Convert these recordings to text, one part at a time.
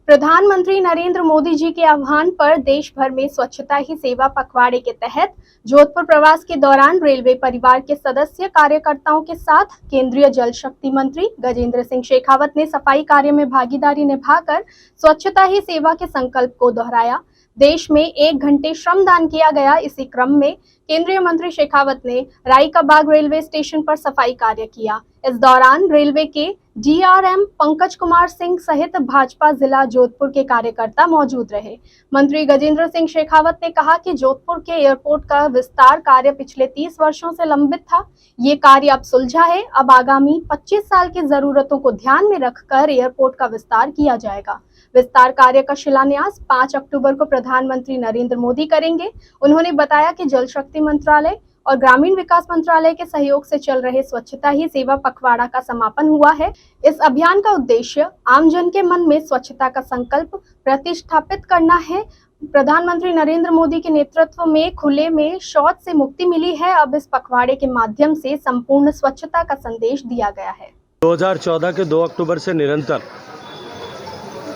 प्रधानमंत्री नरेंद्र मोदी जी के आह्वान पर देश भर में स्वच्छता ही सेवा पखवाड़े के तहत जोधपुर प्रवास के दौरान रेलवे परिवार के सदस्य कार्यकर्ताओं के साथ केंद्रीय जल शक्ति मंत्री गजेंद्र सिंह शेखावत ने सफाई कार्य में भागीदारी निभाकर स्वच्छता ही सेवा के संकल्प को दोहराया। देश में 1 घंटे श्रमदान किया गया। इसी क्रम में केंद्रीय मंत्री शेखावत ने राई का बाग रेलवे स्टेशन पर सफाई कार्य किया। इस दौरान रेलवे के डीआरएम पंकज कुमार सिंह सहित भाजपा जिला जोधपुर के कार्यकर्ता मौजूद रहे। मंत्री गजेंद्र सिंह शेखावत ने कहा कि जोधपुर के एयरपोर्ट का विस्तार कार्य पिछले 30 वर्षों से लंबित था। ये कार्य अब सुलझा है। अब आगामी 25 साल की जरूरतों को ध्यान में रखकर एयरपोर्ट का विस्तार किया जाएगा। विस्तार कार्य का शिलान्यास 5 अक्टूबर को प्रधानमंत्री नरेंद्र मोदी करेंगे। उन्होंने बताया कि जल शक्ति मंत्रालय और ग्रामीण विकास मंत्रालय के सहयोग से चल रहे स्वच्छता ही सेवा पखवाड़ा का समापन हुआ है। इस अभियान का उद्देश्य आमजन के मन में स्वच्छता का संकल्प प्रतिष्ठापित करना है। प्रधानमंत्री नरेंद्र मोदी के नेतृत्व में खुले में शौच से मुक्ति मिली है। अब इस पखवाड़े के माध्यम से संपूर्ण स्वच्छता का संदेश दिया गया है। 2014 के 2 अक्टूबर से निरंतर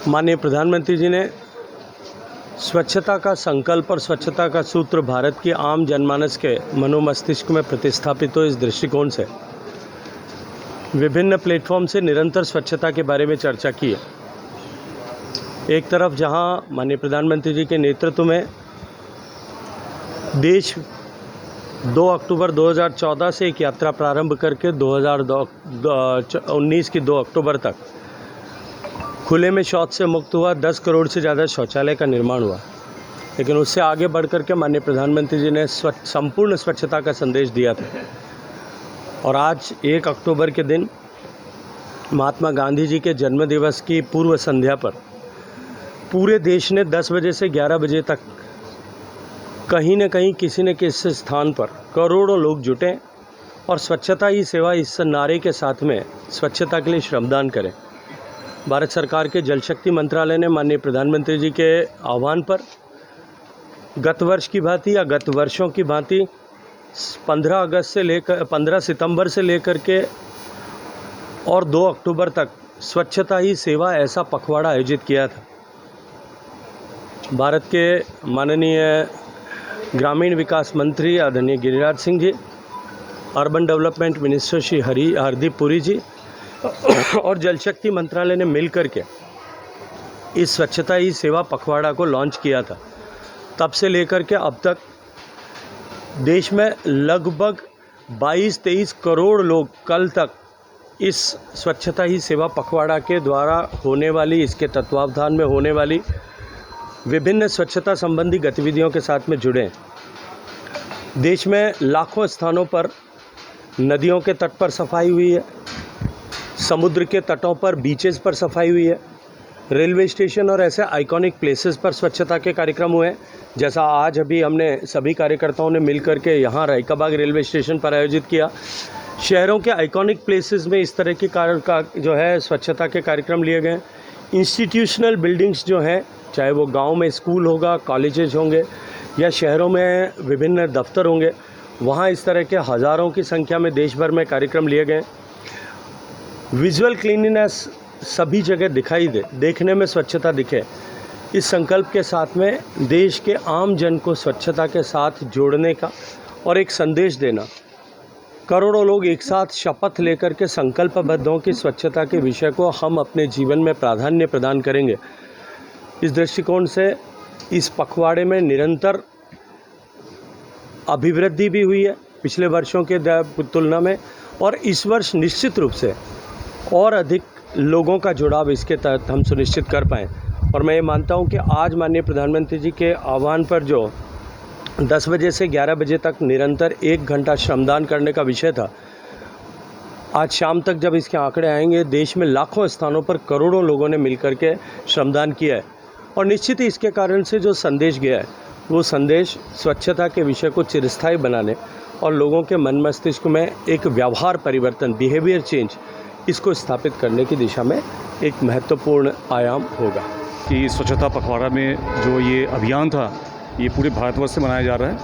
माननीय प्रधानमंत्री जी ने स्वच्छता का संकल्प और स्वच्छता का सूत्र भारत की आम जनमानस के मनोमस्तिष्क में प्रतिस्थापित हो, इस दृष्टिकोण से विभिन्न प्लेटफॉर्म से निरंतर स्वच्छता के बारे में चर्चा की है। एक तरफ जहां माननीय प्रधानमंत्री जी के नेतृत्व में देश 2 अक्टूबर 2014 से एक यात्रा प्रारंभ करके 2019 की 2 अक्टूबर तक खुले में शौच से मुक्त हुआ। 10 करोड़ से ज़्यादा शौचालय का निर्माण हुआ। लेकिन उससे आगे बढ़ कर के माननीय प्रधानमंत्री जी ने संपूर्ण स्वच्छता का संदेश दिया था। और आज 1 अक्टूबर के दिन महात्मा गांधी जी के जन्मदिवस की पूर्व संध्या पर पूरे देश ने 10 बजे से 11 बजे तक कहीं न कहीं किसी न किसी स्थान पर करोड़ों लोग जुटे और स्वच्छता ही सेवा इस नारे के साथ में स्वच्छता के लिए श्रमदान करें। भारत सरकार के जल शक्ति मंत्रालय ने माननीय प्रधानमंत्री जी के आह्वान पर गत वर्ष की भांति या गत वर्षों की भांति 15 सितंबर से लेकर के और 2 अक्टूबर तक स्वच्छता ही सेवा ऐसा पखवाड़ा आयोजित किया था। भारत के माननीय ग्रामीण विकास मंत्री आदरणीय Giriraj Singh ji, urban development minister Shri Hardeep Puri ji और जल शक्ति मंत्रालय ने मिलकर के इस स्वच्छता ही सेवा पखवाड़ा को लॉन्च किया था। तब से लेकर के अब तक देश में लगभग 22-23 करोड़ लोग कल तक इस स्वच्छता ही सेवा पखवाड़ा के द्वारा होने वाली, इसके तत्वावधान में होने वाली विभिन्न स्वच्छता संबंधी गतिविधियों के साथ में जुड़े। देश में लाखों स्थानों पर नदियों के तट पर सफाई हुई है, समुद्र के तटों पर, बीचेस पर सफाई हुई है, रेलवे स्टेशन और ऐसे आइकॉनिक प्लेसेस पर स्वच्छता के कार्यक्रम हुए हैं। जैसा आज अभी हमने सभी कार्यकर्ताओं ने मिलकर के यहाँ राई का बाग रेलवे स्टेशन पर आयोजित किया। शहरों के आइकॉनिक प्लेसेस में इस तरह के जो है स्वच्छता के कार्यक्रम लिए गए। इंस्टीट्यूशनल बिल्डिंग्स जो हैं, चाहे वो गाँव में स्कूल होगा, कॉलेजेस होंगे या शहरों में विभिन्न दफ्तर होंगे, वहाँ इस तरह के हज़ारों की संख्या में देश भर में कार्यक्रम लिए गए। विजुअल क्लीनिनेस सभी जगह दिखाई दे, देखने में स्वच्छता दिखे, इस संकल्प के साथ में देश के आम जन को स्वच्छता के साथ जोड़ने का और एक संदेश देना। करोड़ों लोग एक साथ शपथ लेकर के संकल्पबद्ध हों कि स्वच्छता के विषय को हम अपने जीवन में प्राधान्य प्रदान करेंगे। इस दृष्टिकोण से इस पखवाड़े में निरंतर अभिवृद्धि भी हुई है पिछले वर्षों के तुलना में, और इस वर्ष निश्चित रूप से और अधिक लोगों का जुड़ाव इसके तहत हम सुनिश्चित कर पाएँ। और मैं ये मानता हूँ कि आज माननीय प्रधानमंत्री जी के आह्वान पर जो 10 बजे से 11 बजे तक निरंतर 1 घंटा श्रमदान करने का विषय था, आज शाम तक जब इसके आंकड़े आएंगे, देश में लाखों स्थानों पर करोड़ों लोगों ने मिलकर के श्रमदान किया है। और निश्चित ही इसके कारण से जो संदेश गया है, वो संदेश स्वच्छता के विषय को चिरस्थायी बनाने और लोगों के मन मस्तिष्क में एक व्यवहार परिवर्तन, बिहेवियर चेंज, इसको स्थापित करने की दिशा में एक महत्वपूर्ण आयाम होगा। कि स्वच्छता पखवाड़ा में जो ये अभियान था, ये पूरे भारतवर्ष से मनाया जा रहा है।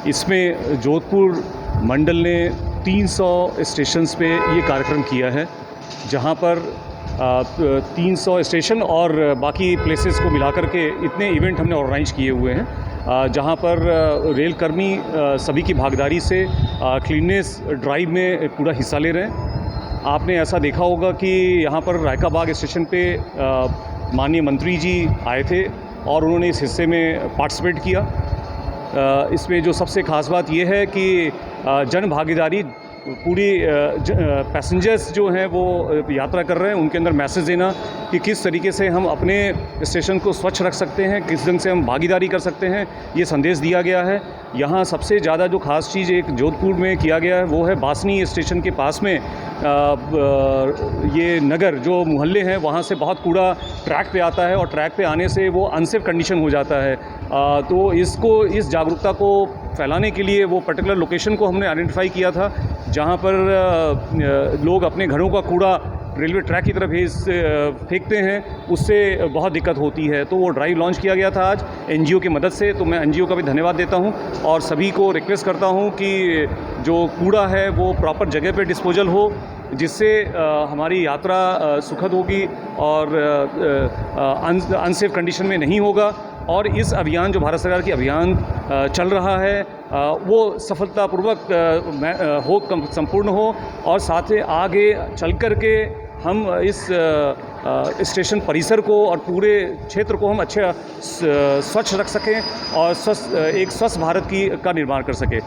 इसमें जोधपुर मंडल ने 300 स्टेशंस पे ये कार्यक्रम किया है, जहाँ पर 300 स्टेशन और बाकी प्लेसेस को मिला करके इतने इवेंट हमने ऑर्गेनाइज किए हुए हैं, जहां पर रेल कर्मी सभी की भागीदारी से क्लीननेस ड्राइव में पूरा हिस्सा ले रहे हैं। आपने ऐसा देखा होगा कि यहाँ पर रायका बाग स्टेशन पे माननीय मंत्री जी आए थे और उन्होंने इस हिस्से में पार्टिसिपेट किया। इसमें जो सबसे ख़ास बात यह है कि जन भागीदारी पूरी पैसेंजर्स जो हैं वो यात्रा कर रहे हैं, उनके अंदर मैसेज देना कि किस तरीके से हम अपने स्टेशन को स्वच्छ रख सकते हैं, किस ढंग से हम भागीदारी कर सकते हैं, ये संदेश दिया गया है। यहाँ सबसे ज़्यादा जो ख़ास चीज़ एक जोधपुर में किया गया है वो है बासनी स्टेशन के पास में ये नगर जो मोहल्ले हैं वहाँ से बहुत कूड़ा ट्रैक पे आता है और ट्रैक पे आने से वो अनसेफ कंडीशन हो जाता है। तो इस जागरूकता को फैलाने के लिए वो पर्टिकुलर लोकेशन को हमने आइडेंटिफाई किया था जहाँ पर लोग अपने घरों का कूड़ा रेलवे ट्रैक की तरफ फेंकते हैं, उससे बहुत दिक्कत होती है। तो वो ड्राइव लॉन्च किया गया था आज एनजीओ की मदद से। तो मैं एनजीओ का भी धन्यवाद देता हूँ और सभी को रिक्वेस्ट करता हूँ कि जो कूड़ा है वो प्रॉपर जगह पे डिस्पोजल हो, जिससे हमारी यात्रा सुखद होगी और अनसेफ कंडीशन में नहीं होगा। और इस अभियान जो भारत सरकार की अभियान चल रहा है वो सफलतापूर्वक संपूर्ण हो और साथ ही आगे चल कर के हम इस स्टेशन परिसर को और पूरे क्षेत्र को हम अच्छे स्वच्छ रख सकें और एक स्वस्थ भारत का निर्माण कर सकें।